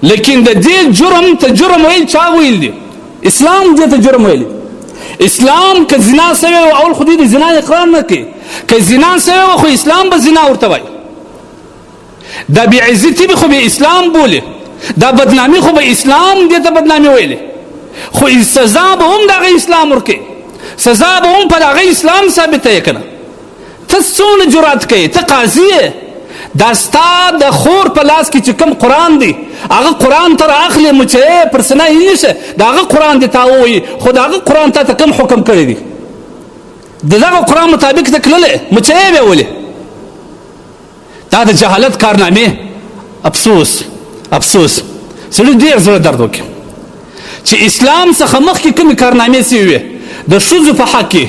لیکن د دې جرم ته جرم ویل چا ویل دي؟ اسلام دې ته جرم ویل. اسلام که زنا سوی و اول خو دې د زنا اقرار نه کوي، که زنا سوی و خو اسلام به زنا ورته وایي. دا بېعزتي به خو به اسلام بولي، دا بدنامي خو به اسلام دې ته بدنامي ویلې، خو سزا به هم د هغه اسلام ورکوي، سزا به هم په هغه اسلام ثابته یې که نه. ته څونه جرأت کوې؟ ته قاضي یې، دا ستا د خور په لاس کې چې کوم قرآن دی هغه قرآن ته رااخلې مچۍ پر سینه یې نیسه، د هغه قرآن دې تا ووایي، خو د هغه قرآن تا ته کوم حکم کړی دی؟ د دغه قرآن مطابق ته کړلی مچۍ یې بیا ولې؟ دا د جهالت کارنامې. افسوس افسوس سړي ډېر زړه درد وکړي چې اسلام څخه مخکې کومې کارنامې سوي وې، د ښځو په حق کې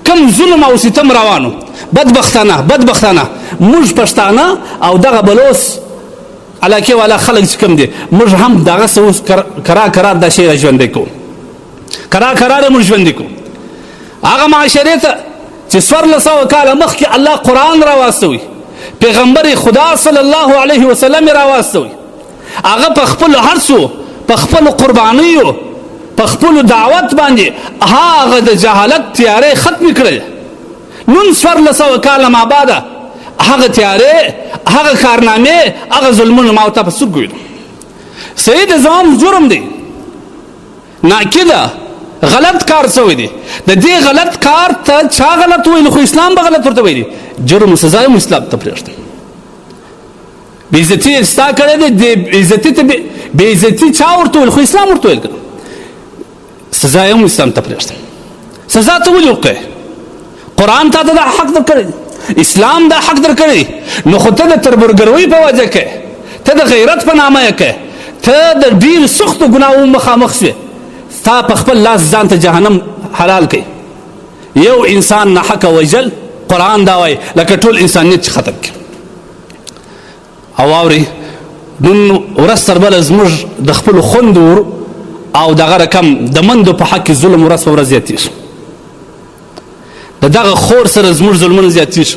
کوم ظلم او ستم روانو. بدبختانه موږ پښتانه او دغه بلوس علاقې والا خلک چې کوم دي، موږ هم دغسې اوس کرار دا شی ژوندی کوو، کرار موږ ژوندی کوو. هغه معاشرې ته چې 1400 کاله مخکې الله قرآن راواستوي، پیغمبر خدا صلی الله علیه وسلم یې راواستوي، هغه په خپلو هرڅو، په خپلو قربانیو، په خپلو دعوت باندې هغه د جهالت تیارې ختمې کړلې. نن 1400 کاله ما بعده هغه تیارې، هغه کارنامې، هغه ظلمونه ما ورته په څوک ویلو. صحیح د زمام جرم دی، ناکده غلط کار شوی دی. د دې غلط کار ته چا غلط ویلو؟ خو اسلام به غلط ورته ویلي. جرم و سزا یې اسلام ته پرېږده. بېعزتي یې ستا کړی دی، دې بېعزتي ته بېعزتي چا ورته ویل؟ خو اسلام ورته ویل کړه. سزا یې هم اسلام ته پرېږده. سزا ته ولې ورکوې؟ قرآن تا ته دا حق در کړی دی، اسلام دا حق در کړی دی، نو خو ته د تربورګروۍ په وجه کې، ته د غیرت په نامه یې کې، ته د ډېرو سختو ګناهو مخامخ شوې، ستا په خپل لاس ځان ته جهنم حلال کوي. یو انسان ناحقه وژل قرآن دا وایي لکه ټول انسانیت چې ختم کړي. او واورئ نن ورځ تر بله زموږ د خپلو خوندو او دغه رقم د مندو په حق کې ظلم ورځ په ورځ زیاتېږي. د دغه خور سره زموږ ظلمونه زیاتېږي.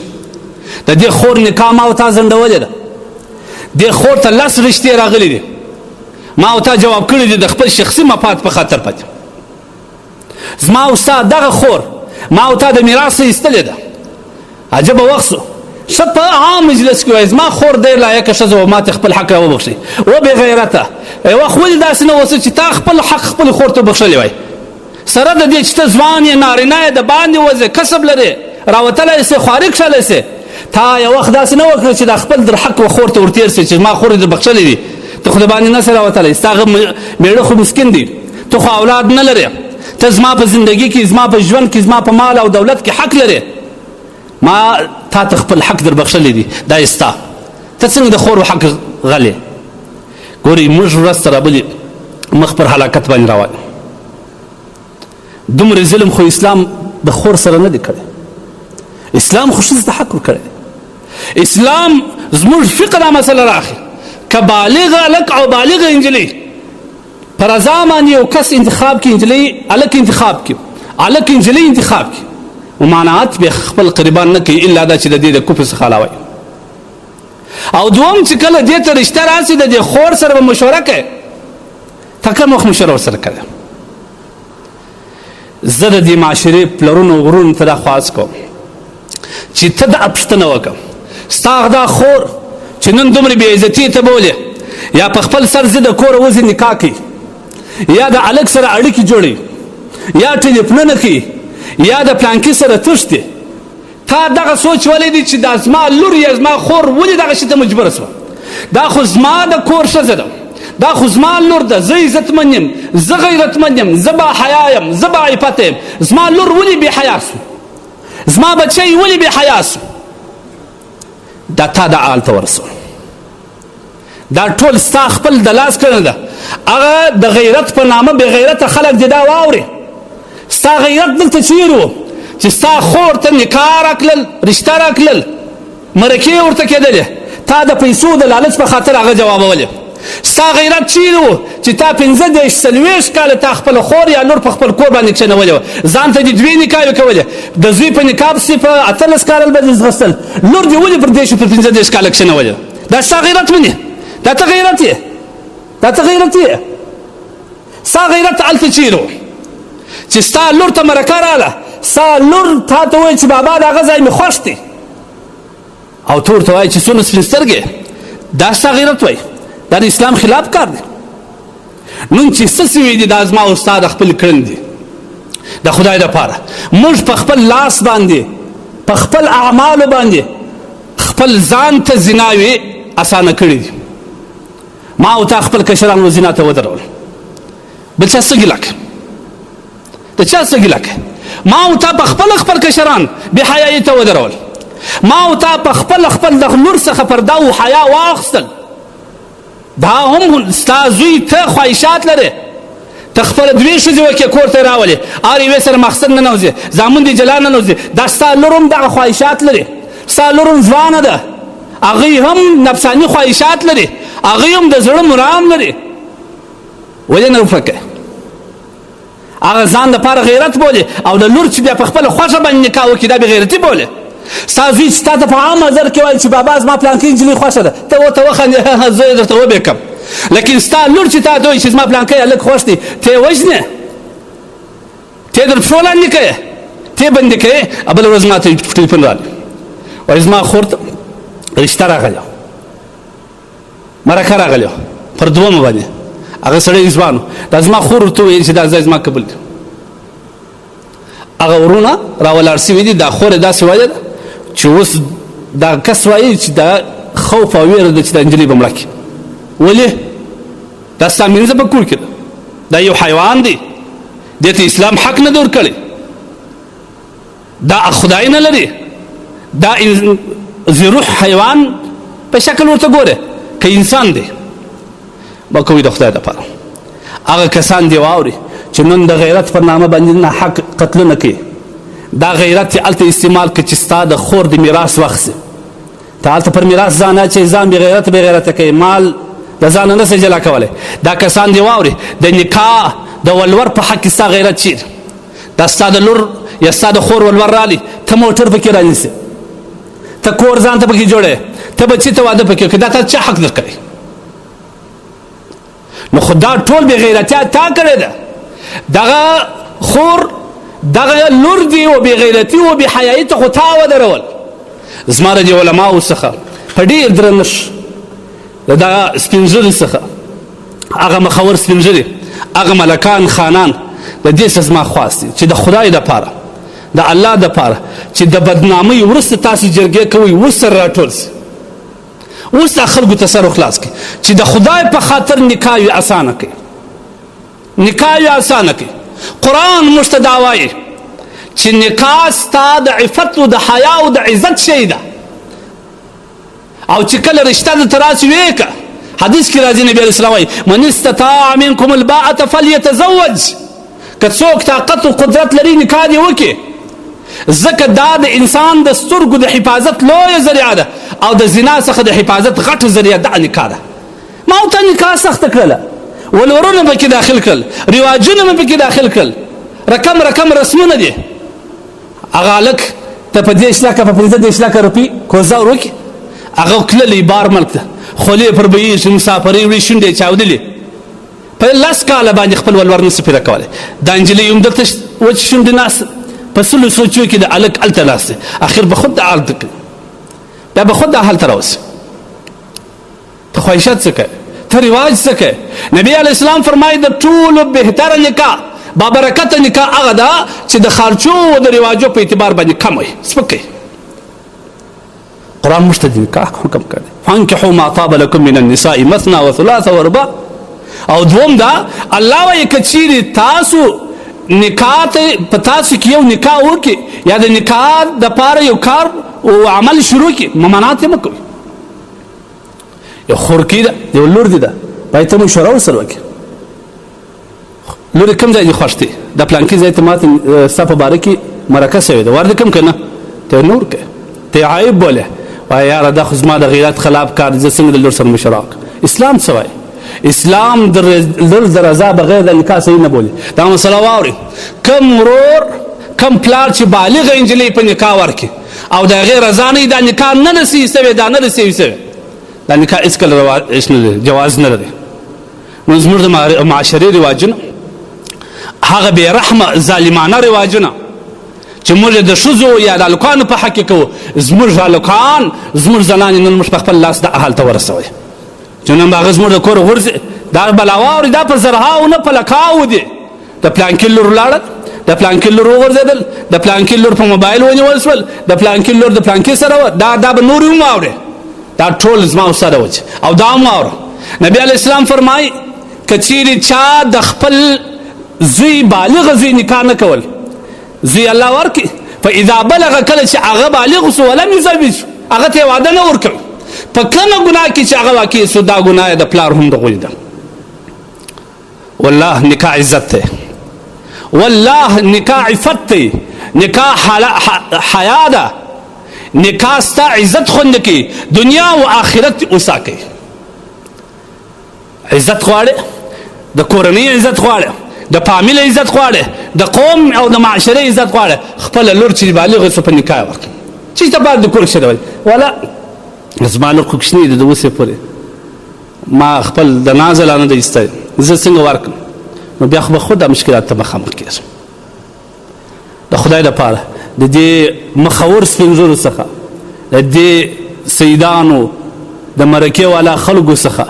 د دې خور نکاح ما ورته ځنډولې ده، دې خور ته 10 رشتې راغلي دي، ما ورته جواب کړی دی د خپل شخصي مفاد په خاطر پاتې. زما او ستا دغه خور ما ورته د میراث ایستلې ده. عجبه وخت سو ښه په عام مجلس کې وایي زما خور ډېر لایقه ښځه وه، ما ته خپل حق راوبخښئ. و بې غیرته یو وخت ولې داسې نه اوسه چې تا خپل حق خپلې خور ته وبخښلی وای، سره د دې چې ته ځوان یې، نارینه یې، د باندې وځې، کسب لرې، راوتلی سې، خواري کښلی سې، تا یو وخت داسې نه وکړه چې دا خپل در حق و خور ته ورتېر سې چې ما خور یې در بخښلی دي، ته خو د باندې نه سې راوتلی، ستا هغه مېړه خو مسکین دی، ته خو اولاد نه لرې، ته زما په زندګي کې، زما په ژوند کې، زما په مال او دولت کې حق لرې، ما تا ته خپل حق در بخښلی دی، دا یې ستا، ته څنګه د خور حق غلې؟ ګورئ موږ ورځ تر بلې مخ پر هلاکت باندې روان. دومره ظلم خو اسلام د خور سره نه دی کړی. اسلام خو ښځې ته حق ورکړی. اسلام زموږ فقه دا مسله راخي که بالغ هلک او بالغه نجلۍ په رضا باندې یو کس انتخاب کړي، نجلۍ هلک انتخاب کړي، هلک نجلۍ انتخاب کړي، ممانعت به خپل قربان نه کوي الا دا چې د دې د کفر څخه علاوه. او دوم چې کله دې ته رشته راسي د دې خور سره به مشوره کوي. تا کوم وخت مشوره ورسره کړې؟ زه د دې معاشرې پلرونو غرونو ته دا خواست کوم چې ته دا پوښتنه وکړه، ستا دا خور چې نن دومره بېعزتي ته بولې، یا په خپل سر زه د کوره وځي نکاح کوي، یا د هلک سره اړیکې جوړوي، یا ټلیفونونه کوي، یا د پلانکي سره تښتي، تا دغه سوچ ولې دی چې دا زما لور یا زما خور ولې دغه شي ته مجبوره شوه؟ دا خو زما د کور ښځه ده، دا خو زما لور ده، زه عزتمن یم، زه غیرتمن یم، زه باحیا یم، زه باعفته یم، زما لور ولې بې حیا سو؟ زما بچی ولې بې حیا سو؟ دا تا د حال ته ورسوه. دا ټول ستا خپل د لاس کړنه ده. هغه د غیرت په نامه بې غیرته خلک دې دا واورې. ستا غیرت دلته چیرې و چې ستا خور ته نکاح راکړل، رشته راکړل، مرکې ورته کېدلې، تا د پیسو د لالچ په خاطر هغه جوابولې. ستا غیرت چیرې و چې تا 15-40 کاله تا خپل خور یا لور په خپل کور باندې کښېنولې وه، ځان ته دې 2 نکاحې کولې، د زوی په نکاح پسې په 18 کاله به دې ځغستل، لور دې ولې پر دې شو په 15 کاله کښېنولې؟ دا ستا غیرت منې؟ دا ته غیرت یې؟ دا ته غیرت یې ستا غیرت هلته چیرې و چې ستا لور ته مرکه راله ستا لور تا ته وایي چې بابا د هغه ځای مې خوښ دی او ته ورته وایي چې څونه سپین سترګې دا ستا غیرت وایي دا د اسلام خلاف کار دی نن چې څه سوي دي دا زما او ستا د خپل کړن دي د خدای دپاره موږ په خپل لاس باندې په خپل اعمالو باندې خپل ځان ته زناوې اسانه کړي دي ما او تا خپل کشران و زنا ته ودرول بل چا څه ګیله کوي د چا څه ګیله کوي ما او تا په خپل کشران بې حیایي ته ودرول ما او تا په خپل د لور څخه پرده و حیا واخیستل دا هم ستا زوی ته خواهشات لرې ته خپله دوې ښځې وکړې کور ته یې راولې هر یوې سره مقصد نه نوځې زامن دې جلا نه نوځې دا ستا لور هم دغه خواهشات لري ستا لور هم ځوانه ده هغوی هم نفساني خواهشات لري هغوی هم د زړه مرام لري ولې نه ورپکې هغه ځان لپاره غیرت بولي او د لور چې بیا په خپله خوښه باندې نکاح وکړي دا بې غیرتي بولي ستا زوی چې ستا ته په عام نظر کې وایي چې بابا زما پلانکۍ نجلۍ خوښه ده ته ورته وخندې زه یې درته وبېکم لیکن ستا لور چې تا ته وایي چې زما پلانکی هلک خوښ دی ته یې وژنې ته یې در پښو لاندې کوې ته یې بندي کوې بله ورځ ما ته ټلیفون راغلی وایي زما خور ته رشته راغلی مرکه راغلی پر دومه باندې هغه سړی ځوان دا زما خور ورته وویل چې دا ځای زما قبول دی هغه ورونه راولاړ سوي دي دا خور یې داسې ویلې ده چې اوس دا کس وایي چې دا خوف او ویره ده چې دا نجلۍ به مړه کړي ولې دا ستا مینځه په کور کې ده دا یو حیوان دی دې ته اسلام حق نه دی ورکړی دا خدای نه لري دا ذی روح حیوان په شکل ورته ګوره که انسان دی به کوي د خدای دپاره هغه کسان دی واوري چې نن د غیرت پر نامه باندې نه حق قتلونه کوي دا غیرت یې هلته استعمال کړه چې ستا د خور د میراث واخیستې ته هلته پر میراث ځان اچوې ځان بې غیرته کوي مال د ځانه نسې جلا کولی دا کسان دی واوري د نکاح د ولور په حق کې ستا غیرت چیرې دا ستا د لور یا ستا د خور ولور رالی ته موټر پکې رانیسې ته کور ځان ته پکې جوړې ته بچي ته واده پکې وکړې دا تا چا حق درکوي نو خو دا ټول بې غیرتیا تا کړې ده دغه خور دغه لور دی و بې غیرتي و بې حیایي ته خو تا ودرول زما د دې علماو څخه په ډېر درنښت د دغه سپین ږیري څخه هغه مخور سپین ږیري هغه ملکان خانان د دې څه زما خواست دی چې د خدای دپاره د الله دپاره چې د بدنامۍ وروسته تاسې جرګې کوئ اوس سره راټول سي اوس دا خلکو ته سر خلاص کړي چې د خدای په خاطر نکاح یې اسانه کړي نکاح یې اسانه کړي قرآن موږ ته دا وایي چې نکاح ستا د عفت و د حیا او د عزت شی ده او چې کله رشته درته راسي ویې که حدیث کې راځي نبي علیه السلام وایي من استطاع منکم الباءة فلیتزوج که څوک طاقت و قدرت لري نکاح دې وکړي ځکه دا د انسان د سترګو د حفاظت لویه ذریعه ده او د زنا څخه د حفاظت غټه ذریعه دا نکاح ده ما ورته نکاح سخته کړله ولورونه به کې داخل کړل رواجونه مې پکې داخل کړل رقم رسمونه دي هغه هلک ته په 10 لکه په 15 لکه روپۍ کوزه ور وکړي هغه تللی بار ملک ته خولې پر بهیږي مسافرۍ وړي شونډې یې چاودلې په 10 کاله باندې خپل ولور نسي پیدا کولی دا نجلۍ هم دلته وچې شونډې ناسته په سلو سوچو کې د هلک هلته ناست دی اخر به خود دا حال کوي بیا به خود دا حال ته راوځي ته خواهشات څه کوې ته رواج څه کوې نبي علیه السلام فرمایي د ټولو بهتره نکاح بابرکته نکاح هغه ده چې د خارچو او د رواجو په اعتبار باندې کم وي سپک کوي قرآن موږ ته د نکاح حکم کړی فانکحوا ما طاب لکم من النساء مثنى وثلاث ورباع او دوم دا الله وایي که چیرې تاسو نکاح ته په تاسو کې یو نکاح وکړي یا د نکاح دپاره یو کار او عمل شروع کړي ممانعت یې مه کوئ یو خورکۍ ده یو لور دي ده باید ته مشوره ورسره وکړي لورې کوم ځای دې خوښ دی د پلانکي ځای ته ماته ستا په باره کې مرکه شوې ده ور دې کوم که نه ته نور کوې ته یې عیب بولې وایه یاره دا خو زما د غیرت خلاف کار دی زه څنګه د لور سره مشوره وکړم اسلام څه وایي اسلام د لور د رضا بغیر د نکاح صحیح نه بولي دا مسله واورئ کم ورور کم پلار چې بالغه نجلۍ په نکاح ورکړي او د هغې رضا نه دا نکاح نه نسي سوی دا نه نسي سوی دا نکاح هېڅکله جواز نه لري نو زموږ د معاشرې رواجونه هغه بې رحمه ظالمانه رواجونه چې موږ د ښځو یا د هلکانو په حق کې کوو، زموږ هلکان زموږ زنانې نن موږ په خپل لاس د حال ته ورسوئ چې نن به هغه زموږ د کور غورځي. دا به لا واوري دا په زرهاو نه په لکاو دي. د پلانکي لور ولاړل، د پلانکي لور وغورځېدل، د پلانکي لور په موبایل ونیول شول، د پلانکي لور د پلانکي سره وه. دا به نور هم واورې، دا ټول زما سره وچ او دا هم واوره. نبي علیه السلام فرمایي که چیرې چا د خپل زوی بالغ زوی نکاح نه کول، زوی الله ورکړي، فاذا بلغ کله چې هغه بالغ شو ولم یزوج، هغه ته واده نه ورکوي، په کومه ګناه کې چې هغه واقع شو دا ګناه د پلار هم د غوی ده. والله نکاح عزت دی، والله نکاح عفت دی، نکاح حیا ده، نکاح ستا عزت خوند کوي، دنیا و آخرت اوسا کوي. عزت غواړې، د کورنۍ عزت غواړې، د فامیل عزت غواړې، د قوم او د معاشره عزت غواړې، خپله لور چې بالغ شو په نکاح ورکړه. چې ته باید د کور کښې وایي ولا زما لور خو کوچنۍ ده د اوسې پورې ما خپل د نازه لا نه دی ایستی، زه څنګه ورکړم؟ نو بیا خو به خود دا مشکلات ته مخامخ کېږم. د خدای لپاره د دې مخور سپین ږیرو څخه، د دې سیدانو د مرکې والا خلکو څخه،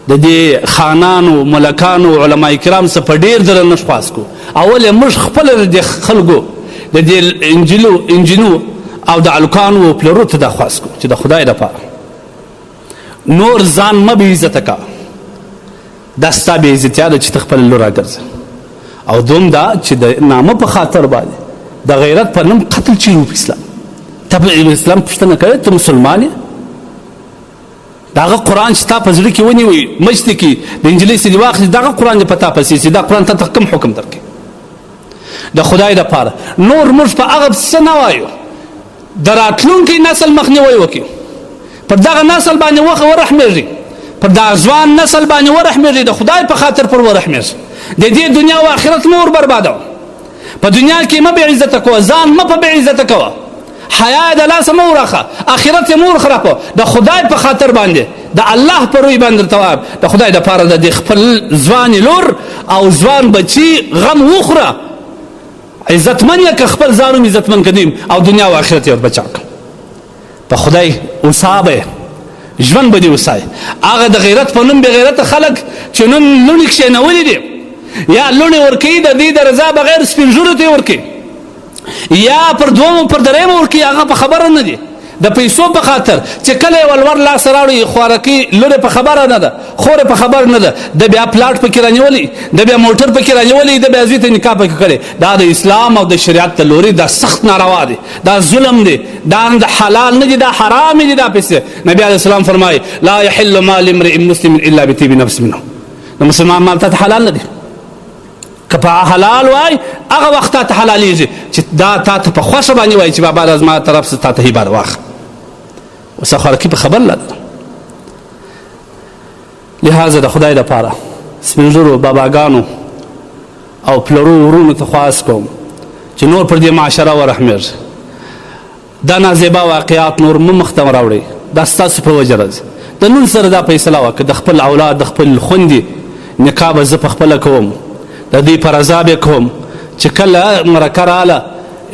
د دې خانانو ملکانو علما کرام څخه په ډېر درنښت خواست کوو. اول یې موږ خپله د دې خلکو د دې انجینو او د هلکانو او پلرو ته دا خواست کوو چې د خدای لپاره نور ځان مه بې عزته کوه. دا ستا بې عزتیا ده چې ته خپله لور راګرځه. او دوم دا چې د نامه په خاطر باندې د غیرت په نوم قتل چیرو په اسلام. ته په اسلام پوښتنه کوې ته مسلمان یې؟ د هغه قرآن چې تا په زړه کې ونیوي مجد کې د نجلۍ سې دې واخلي، دغه قرآن دې په تا پسې چې دا قرآن تا ته کوم حکم درکوي؟ د خدای دپاره نور موږ په هغه څه نه وایو، د راتلونکي نسل مخنیوی وکړي، پر دغه نسل باندې ورحمېږي، پر دغه ځوان نسل باندې ورحمېږي، د خدای په خاطر پر ورحمېږي. د دې دنیا او آخرت مه وربربادوه. په دنیا کې مه بې عزته کوه، ځان مه په بې عزته کوه، حیا د لاسه مه وراخه، آخرت یې مه ورخرابوه. د خدای په خاطر باندې د الله په روی باندې درته وایم د خدای دپاره د دې خپل ځوانې لور او ځوان بچي غم وخوره، عزتمن یې که خپل ځان هم عزتمن کدیم او دنیا او آخرت یې وربچا کړه. په خدای اوسا به ژوند به دې اوسایي. هغه د غیرت په نوم بې غیرته خلک چې نن لوڼې کښېنولي دي، یا لوڼې ورکوي د دې د رضا بغیر سپین ږیرو ته یې ورکوي، یا پر دومو پر درېیمه ورکوي، هغه په خبره نه دي. د پیسو په خاطر چې کله یې ولور لاس راوړي خوارکي لور په خبره نه ده، خور په خبر نه ده، د بیا پلاټ پکې رانیولي، د بیا موټر پکې رانیولي، د بیا زوی ته نکاح پکې کړی. دا د اسلام او د شریعت ته لوري دا سخت ناروا دی، دا ظلم دی، دا د حلال نه دي، دا حرام دي دا پیسې. نبی علیه السلام فرمایي لا یحل مال امرئ مسلم الا بطیب نفس منه. د مسلمان مال ته حلال نه دی، که په حلال وای هغه وخت ته حلالېږي چې دا تا ته په خوښه باندې وایي چې بابا دا زما طرف څه تا ته هیبه واخله. اوس خوارکي په خبر نه ده. لهذا د خدای دپاره سپین ږیرو باباګانو او پلرو ورونو ته خواست کوم چې نور پر دې معاشره ورحمېږي. دا نازیبا واقعات نور مه مخ ته راوړئ، دا ستاسو په وجه راځي. د نن سره دا فیصله وکړه د خپل اولاد د خپل خوندې نکاح به زه پخپله کوم، د دوی په رضا به کوم چې کله مرکه راله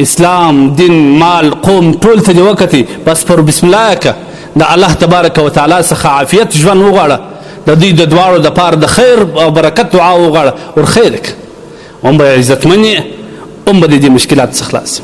اسلام دین مال قوم ټول ته دې وکتي، بس پر بسم الله یې که د الله تبارک وتعالی څخه عافیت ژوند وغواړه، د دوی د دواړو دپاره د خیر او برکت دعا وغواړه، ورخیر یې که هم به عزتمن یې هم به د دې مشکلات څخه خلاص.